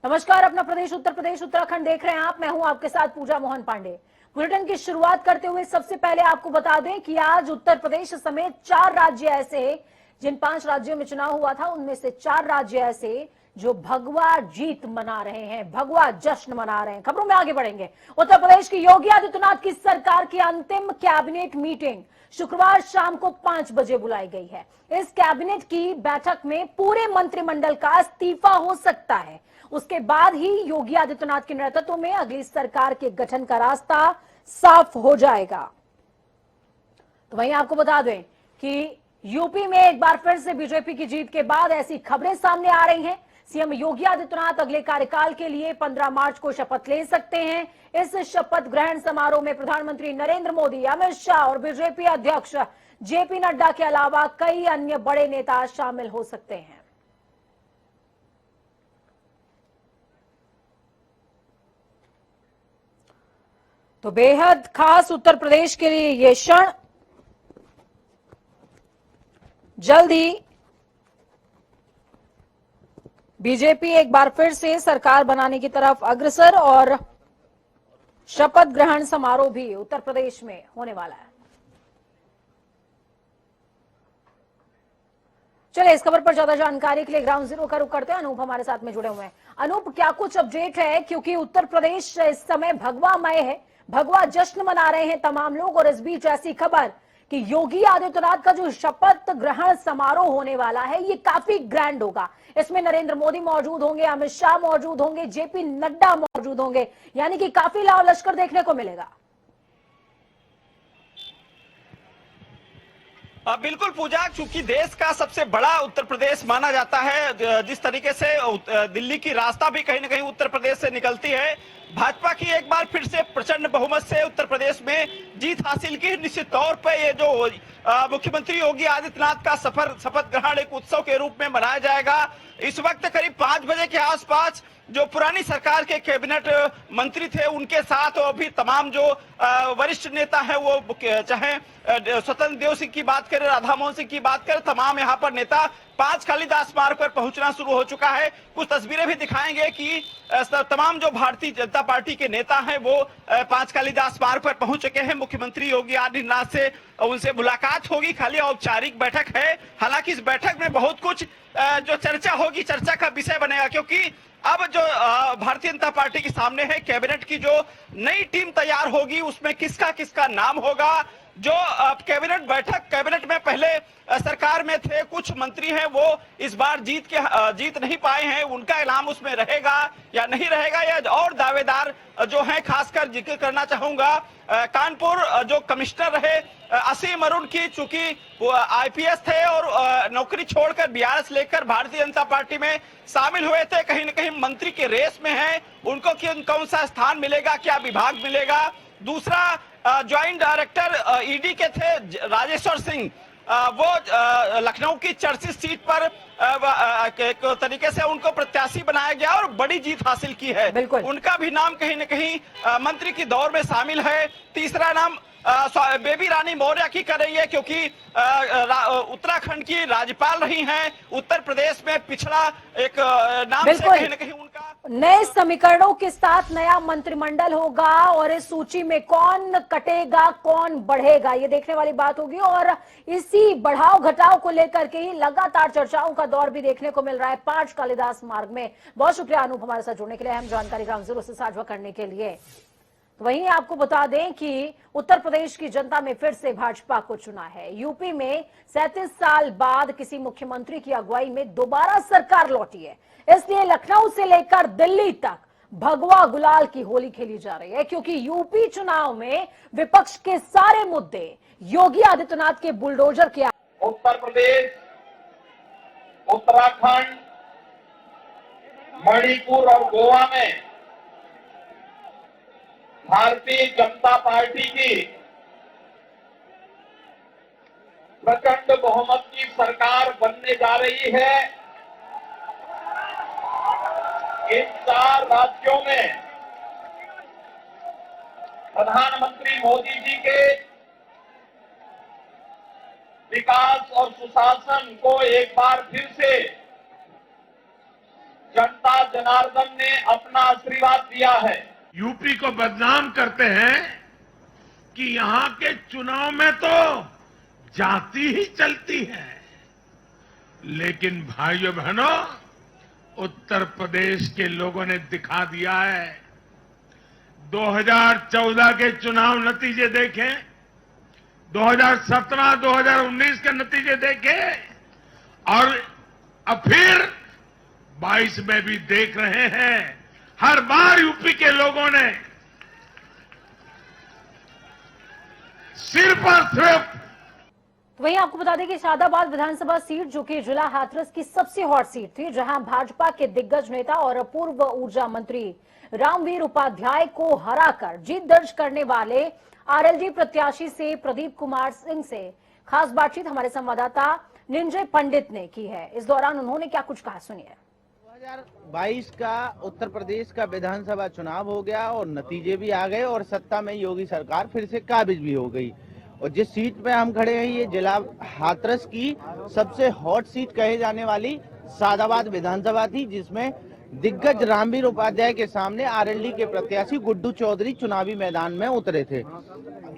नमस्कार, अपना प्रदेश उत्तर प्रदेश उत्तराखंड देख रहे हैं आप। मैं हूं आपके साथ पूजा मोहन पांडे। बुलेटिन की शुरुआत करते हुए सबसे पहले आपको बता दें कि आज उत्तर प्रदेश समेत 4 राज्य ऐसे हैं, जिन 5 राज्यों में चुनाव हुआ था उनमें से 4 राज्य ऐसे जो भगवा जीत मना रहे हैं, भगवा जश्न मना रहे हैं। खबरों में आगे बढ़ेंगे। उत्तर प्रदेश की योगी आदित्यनाथ की सरकार की अंतिम कैबिनेट मीटिंग शुक्रवार शाम को 5 बजे बुलाई गई है। इस कैबिनेट की बैठक में पूरे मंत्रिमंडल का इस्तीफा हो सकता है। उसके बाद ही योगी आदित्यनाथ के नेतृत्व में अगली सरकार के गठन का रास्ता साफ हो जाएगा। तो वहीं आपको बता दें कि यूपी में एक बार फिर से बीजेपी की जीत के बाद ऐसी खबरें सामने आ रही हैं। सीएम योगी आदित्यनाथ अगले कार्यकाल के लिए 15 मार्च को शपथ ले सकते हैं। इस शपथ ग्रहण समारोह में प्रधानमंत्री नरेंद्र मोदी, अमित शाह और बीजेपी अध्यक्ष जेपी नड्डा के अलावा कई अन्य बड़े नेता शामिल हो सकते हैं। तो बेहद खास उत्तर प्रदेश के लिए यह क्षण। जल्द ही बीजेपी एक बार फिर से सरकार बनाने की तरफ अग्रसर और शपथ ग्रहण समारोह भी उत्तर प्रदेश में होने वाला है। चलिए, इस खबर पर ज्यादा जानकारी के लिए ग्राउंड जीरो का रुख करते हैं। अनूप हमारे साथ में जुड़े हुए हैं। अनूप, क्या कुछ अपडेट है? क्योंकि उत्तर प्रदेश इस समय भगवामय है, भगवा जश्न मना रहे हैं तमाम लोग, और इस बीच ऐसी खबर कि योगी आदित्यनाथ का जो शपथ ग्रहण समारोह होने वाला है ये काफी ग्रैंड होगा। इसमें नरेंद्र मोदी मौजूद होंगे, अमित शाह मौजूद होंगे, जेपी नड्डा मौजूद होंगे, यानी कि काफी लाव लश्कर देखने को मिलेगा। बिल्कुल पूजा, चूंकि देश का सबसे बड़ा उत्तर प्रदेश माना जाता है, जिस तरीके से दिल्ली की रास्ता भी कहीं ना कहीं उत्तर प्रदेश से निकलती है, भाजपा की एक बार फिर से प्रचंड बहुमत से उत्तर प्रदेश में जीत हासिल की। निश्चित तौर पे ये जो मुख्यमंत्री योगी आदित्यनाथ का शपथ ग्रहण एक उत्सव के रूप में मनाया जाएगा। इस वक्त करीब 5 बजे के आसपास जो पुरानी सरकार के कैबिनेट मंत्री थे उनके साथ और भी तमाम जो वरिष्ठ नेता है, वो चाहे स्वतंत्र देव सिंह की बात करें, राधा मोहन सिंह की बात करें, तमाम यहाँ पर नेता 5 कालीदास मार्ग पर पहुंचना शुरू हो चुका है। कुछ तस्वीरें भी दिखाएंगे कि तमाम जो भारतीय जनता पार्टी के नेता हैं वो 5 कालीदास मार्ग पर पहुंच चुके हैं। मुख्यमंत्री योगी आदित्यनाथ से उनसे मुलाकात होगी, खाली औपचारिक बैठक है। हालांकि इस बैठक में बहुत कुछ जो चर्चा होगी, चर्चा का विषय बनेगा, क्योंकि अब जो भारतीय जनता पार्टी के सामने है, कैबिनेट की जो नई टीम तैयार होगी उसमें किसका किसका नाम होगा। जो कैबिनेट में पहले सरकार में थे कुछ मंत्री हैं, वो इस बार जीत नहीं पाए हैं, उनका नाम उसमें रहेगा या नहीं रहेगा, या और दावेदार जो हैं। खासकर जिक्र करना चाहूंगा कानपुर जो कमिश्नर रहे असीम अरुण की, चूंकि वो आईपीएस थे और नौकरी छोड़कर बीआरएस लेकर भारतीय जनता पार्टी में शामिल हुए थे, कहीं न कहीं मंत्री के रेस में हैं। उनको कौन सा स्थान मिलेगा, क्या विभाग मिलेगा। दूसरा ज्वाइंट डायरेक्टर ईडी के थे राजेश्वर सिंह, वो लखनऊ की चर्चित सीट पर एक तरीके से उनको प्रत्याशी बनाया गया और बड़ी जीत हासिल की है। उनका भी नाम कहीं न कहीं मंत्री की दौड़ में शामिल है। तीसरा नाम बेबी रानी मौर्य की कर रही है, क्योंकि उत्तराखंड की राज्यपाल रही हैं। उत्तर प्रदेश में पिछड़ा एक नाम से कहीं न कहीं उनका नए समीकरणों के साथ नया मंत्रिमंडल होगा, और इस सूची में कौन कटेगा कौन बढ़ेगा ये देखने वाली बात होगी। और इसी बढ़ाव घटाव को लेकर के ही लगातार चर्चाओं का दौर भी देखने को मिल रहा है 5 कालीदास मार्ग में। बहुत शुक्रिया अनूप हमारे साथ जुड़ने के लिए, अहम जानकारी ग्राउंड जीरो से साझा करने के लिए। वहीं आपको बता दें कि उत्तर प्रदेश की जनता में फिर से भाजपा को चुना है। यूपी में 37 साल बाद किसी मुख्यमंत्री की अगुवाई में दोबारा सरकार लौटी है, इसलिए लखनऊ से लेकर दिल्ली तक भगवा गुलाल की होली खेली जा रही है, क्योंकि यूपी चुनाव में विपक्ष के सारे मुद्दे योगी आदित्यनाथ के बुलडोजर के उत्तर प्रदेश, उत्तराखंड, मणिपुर और गोवा में भारतीय जनता पार्टी की प्रचंड बहुमत की सरकार बनने जा रही है। इन 4 राज्यों में प्रधानमंत्री मोदी जी के विकास और सुशासन को एक बार फिर से जनता जनार्दन ने अपना आशीर्वाद दिया है। यूपी को बदनाम करते हैं कि यहां के चुनाव में तो जाति ही चलती है, लेकिन भाइयों बहनों, उत्तर प्रदेश के लोगों ने दिखा दिया है। 2014 के चुनाव नतीजे देखें, 2017, 2019 के नतीजे देखें और अब फिर 22 में भी देख रहे हैं। हर बार यूपी के लोगों ने सिर्फ और सिर्फ वहीं आपको बता दें कि शादाबाद विधानसभा सीट जो कि जिला हाथरस की सबसे हॉट सीट थी, जहां भाजपा के दिग्गज नेता और पूर्व ऊर्जा मंत्री रामवीर उपाध्याय को हराकर जीत दर्ज करने वाले आरएलडी प्रत्याशी से प्रदीप कुमार सिंह से खास बातचीत हमारे संवाददाता निंजय पंडित ने की है। इस दौरान उन्होंने क्या कुछ कहा, सुनिए। 2022 का उत्तर प्रदेश का विधानसभा चुनाव हो गया और नतीजे भी आ गए और सत्ता में योगी सरकार फिर से काबिज भी हो गई। और जिस सीट पे हम खड़े हैं, ये जिला हाथरस की सबसे हॉट सीट कहे जाने वाली शादाबाद विधानसभा थी, जिसमें दिग्गज रामवीर उपाध्याय के सामने आरएलडी के प्रत्याशी गुड्डू चौधरी चुनावी मैदान में उतरे थे।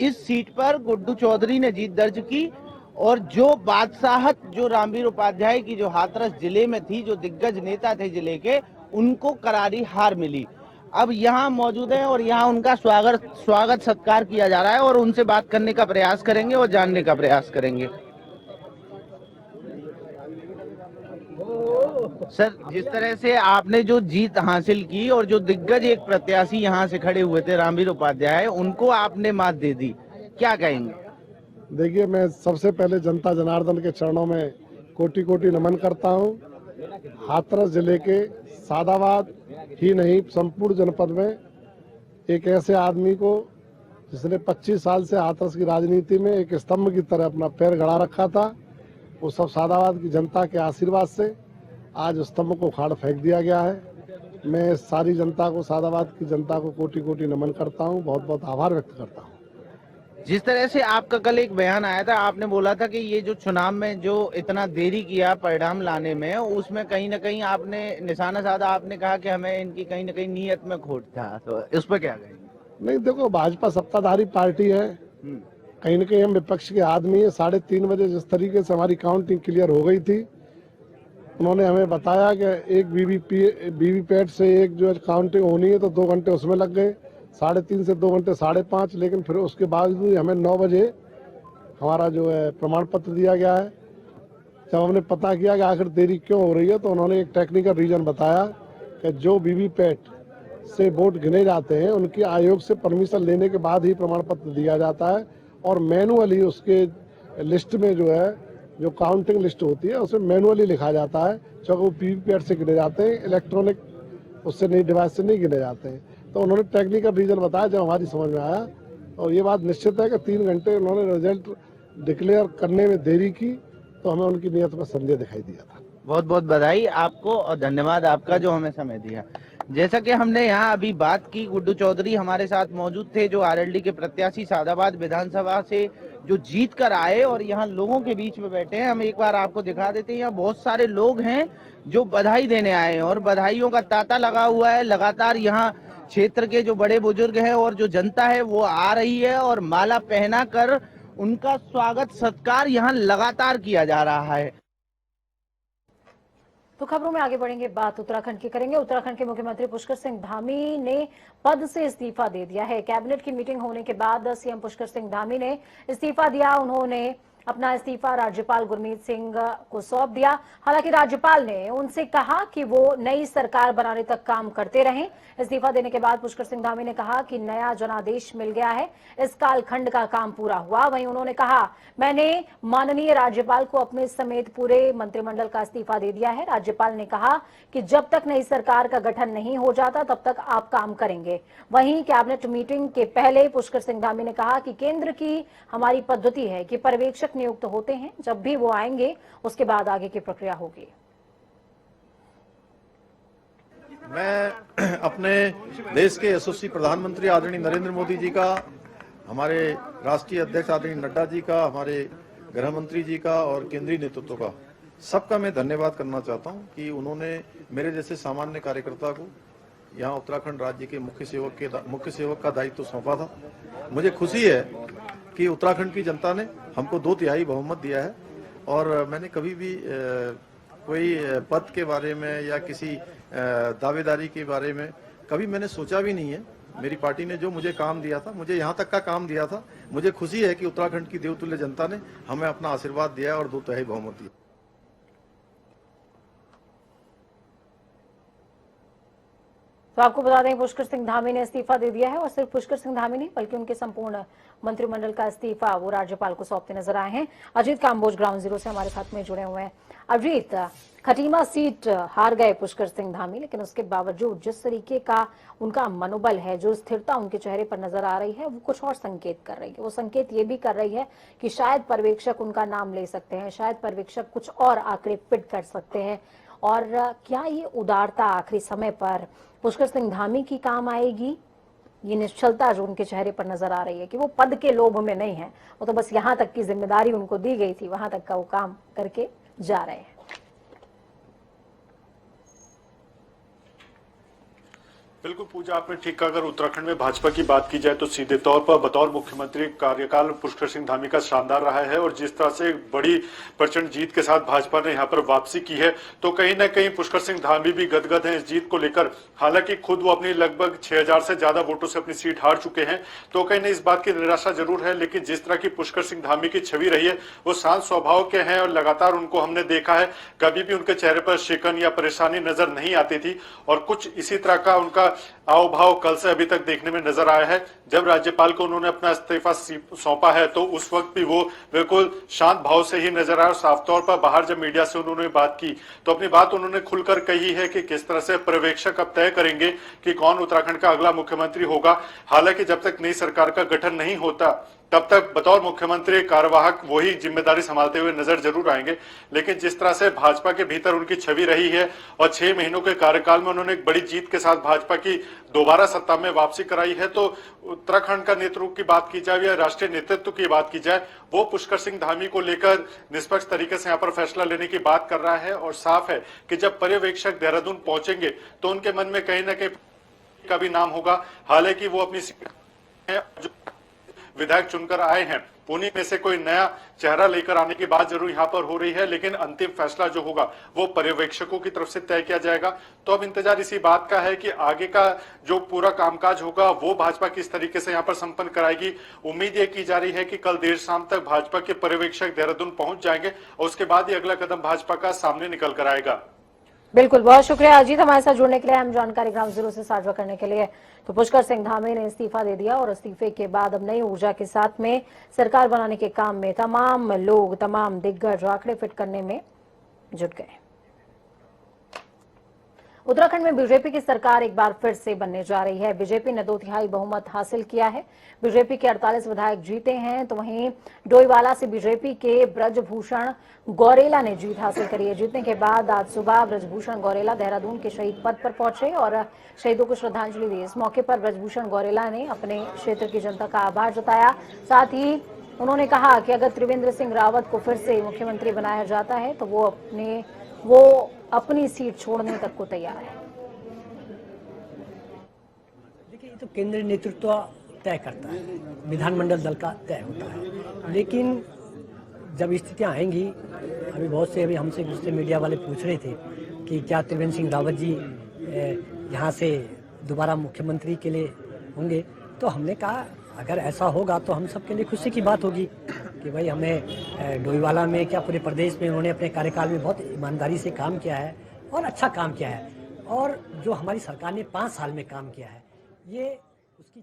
इस सीट पर गुड्डू चौधरी ने जीत दर्ज की और जो बादशाहत जो रामवीर उपाध्याय की जो हाथरस जिले में थी, जो दिग्गज नेता थे जिले के, उनको करारी हार मिली। अब यहाँ मौजूद हैं और यहाँ उनका स्वागत सत्कार किया जा रहा है और उनसे बात करने का प्रयास करेंगे और जानने का प्रयास करेंगे। सर, जिस तरह से आपने जो जीत हासिल की और जो दिग्गज एक प्रत्याशी यहाँ से खड़े हुए थे रामवीर उपाध्याय, उनको आपने मात दे दी, क्या कहेंगे? देखिए, मैं सबसे पहले जनता जनार्दन के चरणों में कोटि कोटि नमन करता हूँ। हाथरस जिले के शादाबाद ही नहीं, संपूर्ण जनपद में एक ऐसे आदमी को जिसने 25 साल से हाथरस की राजनीति में एक स्तंभ की तरह अपना पैर गड़ा रखा था, वो सब शादाबाद की जनता के आशीर्वाद से आज स्तंभ को उखाड़ फेंक दिया गया है। मैं सारी जनता को, शादाबाद की जनता को कोटि कोटि नमन करता हूँ, बहुत बहुत आभार व्यक्त करता हूँ। जिस तरह से आपका कल एक बयान आया था, आपने बोला था कि ये जो चुनाव में जो इतना देरी किया परिणाम लाने में, उसमें कहीं ना कहीं आपने निशाना साधा। आपने कहा कि हमें इनकी कहीं ना कहीं नीयत में खोट था, तो इस पर क्या कहेंगे? नहीं, देखो, भाजपा सत्ताधारी पार्टी है, कहीं ना कहीं हम विपक्ष के आदमी है। 3:30 बजे जिस तरीके से हमारी काउंटिंग क्लियर हो गई थी, उन्होंने हमें बताया कि एक वीवीपैट से एक जो काउंटिंग होनी है तो 2 घंटे उसमें लग गए, 3:30 से 2 घंटे 5:30, लेकिन फिर उसके बावजूद हमें 9 बजे हमारा जो है प्रमाण पत्र दिया गया है। जब हमने पता किया कि आखिर देरी क्यों हो रही है, तो उन्होंने एक टेक्निकल रीजन बताया कि जो वीवीपैट से वोट गिने जाते हैं, उनकी आयोग से परमिशन लेने के बाद ही प्रमाण पत्र दिया जाता है और मैनुअली उसके लिस्ट में जो है, जो काउंटिंग लिस्ट होती है, उसमें मैनुअली लिखा जाता है, क्योंकि वो वीवीपैट से गिने जाते हैं, इलेक्ट्रॉनिक उससे नहीं, डिवाइस से नहीं गिने जाते हैं। तो उन्होंने टेक्निकल रीजन बताया, जब हमारी समझ में आया, और ये बात निश्चित है कि 3 घंटे उन्होंने रिजल्ट डिक्लेयर करने में देरी की, तो हमें उनकी नीयत में संदेह दिखाई दिया था। बहुत बहुत बधाई आपको और धन्यवाद आपका जो हमें समय दिया। जैसा कि हमने यहाँ अभी बात की, गुड्डू चौधरी हमारे साथ मौजूद थे, जो आरएलडी के प्रत्याशी शादाबाद विधानसभा से जो जीत कर आए और यहाँ लोगों के बीच में बैठे हैं। हम एक बार आपको दिखा देते हैं, यहाँ बहुत सारे लोग हैं जो बधाई देने आए हैं और बधाइयों का तांता लगा हुआ है। लगातार यहाँ क्षेत्र के जो बड़े बुजुर्ग हैं और जो जनता है वो आ रही है और माला पहना कर उनका स्वागत सत्कार यहाँ लगातार किया जा रहा है। तो खबरों में आगे बढ़ेंगे, बात उत्तराखंड की करेंगे। उत्तराखंड के मुख्यमंत्री पुष्कर सिंह धामी ने पद से इस्तीफा दे दिया है। कैबिनेट की मीटिंग होने के बाद सीएम पुष्कर सिंह धामी ने इस्तीफा दिया। उन्होंने अपना इस्तीफा राज्यपाल गुरमीत सिंह को सौंप दिया। हालांकि राज्यपाल ने उनसे कहा कि वो नई सरकार बनाने तक काम करते रहें। इस्तीफा देने के बाद पुष्कर सिंह धामी ने कहा कि नया जनादेश मिल गया है, इस कालखंड का काम पूरा हुआ। वहीं उन्होंने कहा, मैंने माननीय राज्यपाल को अपने समेत पूरे मंत्रिमंडल का इस्तीफा दे दिया है। राज्यपाल ने कहा कि जब तक नई सरकार का गठन नहीं हो जाता तब तक आप काम करेंगे। वहीं कैबिनेट मीटिंग के पहले पुष्कर सिंह धामी ने कहा कि केंद्र की हमारी पद्धति है कि पर्यवेक्षक नियुक्त होते हैं, जब भी वो आएंगे उसके बाद आगे की प्रक्रिया होगी। मैं अपने देश के यशस्वी प्रधानमंत्री आदरणीय नरेंद्र मोदी जी का, हमारे राष्ट्रीय अध्यक्ष आदरणीय नड्डा जी का, हमारे गृह मंत्री जी का और केंद्रीय नेतृत्व का सबका मैं धन्यवाद करना चाहता हूं कि उन्होंने मेरे जैसे सामान्य कार्यकर्ता को यहाँ उत्तराखंड राज्य के मुख्य सेवक का दायित्व सौंपा था। मुझे खुशी है कि उत्तराखंड की जनता ने हमको 2/3 बहुमत दिया है और मैंने कभी भी कोई पद के बारे में या किसी दावेदारी के बारे में कभी मैंने सोचा भी नहीं है। मेरी पार्टी ने जो मुझे काम दिया था, मुझे यहाँ तक का काम दिया था, मुझे खुशी है कि उत्तराखंड की देवतुल्य जनता ने हमें अपना आशीर्वाद दिया और 2/3 बहुमत दिया। तो आपको बता दें पुष्कर सिंह धामी ने इस्तीफा दे दिया है और सिर्फ पुष्कर सिंह धामी नहीं बल्कि उनके संपूर्ण मंत्रिमंडल का इस्तीफा वो राज्यपाल को सौंपते नजर आए हैं। अजीत काम्बोज ग्राउंड जीरो से हमारे साथ में जुड़े हुए हैं। अजीत, खटीमा सीट हार गए पुष्कर सिंह धामी, लेकिन उसके बावजूद जिस तरीके का उनका मनोबल है, जो स्थिरता उनके चेहरे पर नजर आ रही है, वो कुछ और संकेत कर रही है। वो संकेत ये भी कर रही है कि शायद पर्यवेक्षक उनका नाम ले सकते हैं, शायद पर्यवेक्षक कुछ और आंकड़े फिट कर सकते हैं। और क्या ये उदारता आखिरी समय पर पुष्कर सिंह धामी की काम आएगी? ये निश्चलता जो उनके चेहरे पर नजर आ रही है कि वो पद के लोभ में नहीं है, वो तो बस यहाँ तक की जिम्मेदारी उनको दी गई थी, वहां तक का वो काम करके जा रहे हैं। बिल्कुल पूजा, आपने ठीक कहा। अगर उत्तराखंड में भाजपा की बात की जाए तो सीधे तौर पर बतौर मुख्यमंत्री कार्यकाल पुष्कर सिंह धामी का शानदार रहा है और जिस तरह से बड़ी प्रचंड जीत के साथ भाजपा ने यहां पर वापसी की है तो कहीं ना कहीं पुष्कर सिंह धामी भी गदगद हैं इस जीत को लेकर। हालांकि खुद वो अपनी लगभग 6000 से ज्यादा वोटों से अपनी सीट हार चुके हैं, तो कहीं ना इस बात की निराशा जरूर है। लेकिन जिस तरह की पुष्कर सिंह धामी की छवि रही है, वो शांत स्वभाव के हैं और लगातार उनको हमने देखा है, कभी भी उनके चेहरे पर शिकन या परेशानी नजर नहीं आती थी। और कुछ इसी तरह का उनका आओ भाव कल से अभी तक देखने में नजर आया है। जब राज्यपाल को उन्होंने अपना इस्तीफा सौंपा है तो उस वक्त भी वो बिल्कुल शांत भाव से ही नजर आया। साफ तौर पर बाहर जब मीडिया से उन्होंने बात की तो अपनी बात उन्होंने खुलकर कही है कि किस तरह से पर्यवेक्षक अब तय करेंगे कि कौन उत्तराखंड का अगला मुख्यमंत्री होगा। हालांकि जब तक नई सरकार का गठन नहीं होता तब तक बतौर मुख्यमंत्री कार्यवाहक वही जिम्मेदारी संभालते हुए नजर जरूर आएंगे। लेकिन जिस तरह से भाजपा के भीतर उनकी छवि रही है और 6 महीनों के कार्यकाल में उन्होंने एक बड़ी जीत के साथ भाजपा की दोबारा सत्ता में वापसी कराई है, तो उत्तराखंड का नेतृत्व की बात की जाए या राष्ट्रीय नेतृत्व की बात की जाए, वो पुष्कर सिंह धामी को लेकर निष्पक्ष तरीके से यहाँ पर फैसला लेने की बात कर रहा है। और साफ है कि जब पर्यवेक्षक देहरादून पहुंचेंगे तो उनके मन में कहीं ना कहीं का भी नाम होगा। हालांकि वो अपनी विधायक चुनकर आए हैं, उन्हीं में से कोई नया चेहरा लेकर आने की बात जरूर यहाँ पर हो रही है। लेकिन अंतिम फैसला जो होगा वो पर्यवेक्षकों की तरफ से तय किया जाएगा। तो अब इंतजार इसी बात का है कि आगे का जो पूरा कामकाज होगा वो भाजपा किस तरीके से यहाँ पर संपन्न कराएगी। उम्मीद ये की जा रही है कि कल देर शाम तक भाजपा के पर्यवेक्षक देहरादून पहुंच जाएंगे और उसके बाद ही अगला कदम भाजपा का सामने निकल कर आएगा। बिल्कुल, बहुत शुक्रिया अजीत हमारे साथ जुड़ने के लिए, हम जानकारी ग्राउंड जीरो से साझा करने के लिए। तो पुष्कर सिंह धामी ने इस्तीफा दे दिया और इस्तीफे के बाद अब नई ऊर्जा के साथ में सरकार बनाने के काम में तमाम लोग, तमाम दिग्गज आंकड़े फिट करने में जुट गए। उत्तराखंड में बीजेपी की सरकार एक बार फिर से बनने जा रही है। बीजेपी ने 2/3 बहुमत हासिल किया है। बीजेपी के 48 विधायक जीते हैं, तो वहीं डोईवाला से बीजेपी के ब्रजभूषण गौरेला ने जीत हासिल करी है। जीतने के बाद आज सुबह ब्रजभूषण गौरेला देहरादून के शहीद पद पर पहुंचे और शहीदों को श्रद्धांजलि दी। इस मौके पर ब्रजभूषण गौरेला ने अपने क्षेत्र की जनता का आभार जताया। साथ ही उन्होंने कहा कि अगर त्रिवेंद्र सिंह रावत को फिर से मुख्यमंत्री बनाया जाता है तो वो अपनी सीट छोड़ने तक को तैयार है। देखिए, ये तो केंद्रीय नेतृत्व तय करता है, विधानमंडल दल का तय होता है। लेकिन जब स्थितियां आएंगी, अभी हमसे दूसरे मीडिया वाले पूछ रहे थे कि क्या त्रिवेंद्र सिंह रावत जी यहाँ से दोबारा मुख्यमंत्री के लिए होंगे, तो हमने कहा अगर ऐसा होगा तो हम सबके लिए खुशी की बात होगी कि भाई हमें डोईवाला में क्या पूरे प्रदेश में उन्होंने अपने कार्यकाल में बहुत ईमानदारी से काम किया है और अच्छा काम किया है। और जो हमारी सरकार ने 5 साल में काम किया है, ये उसकी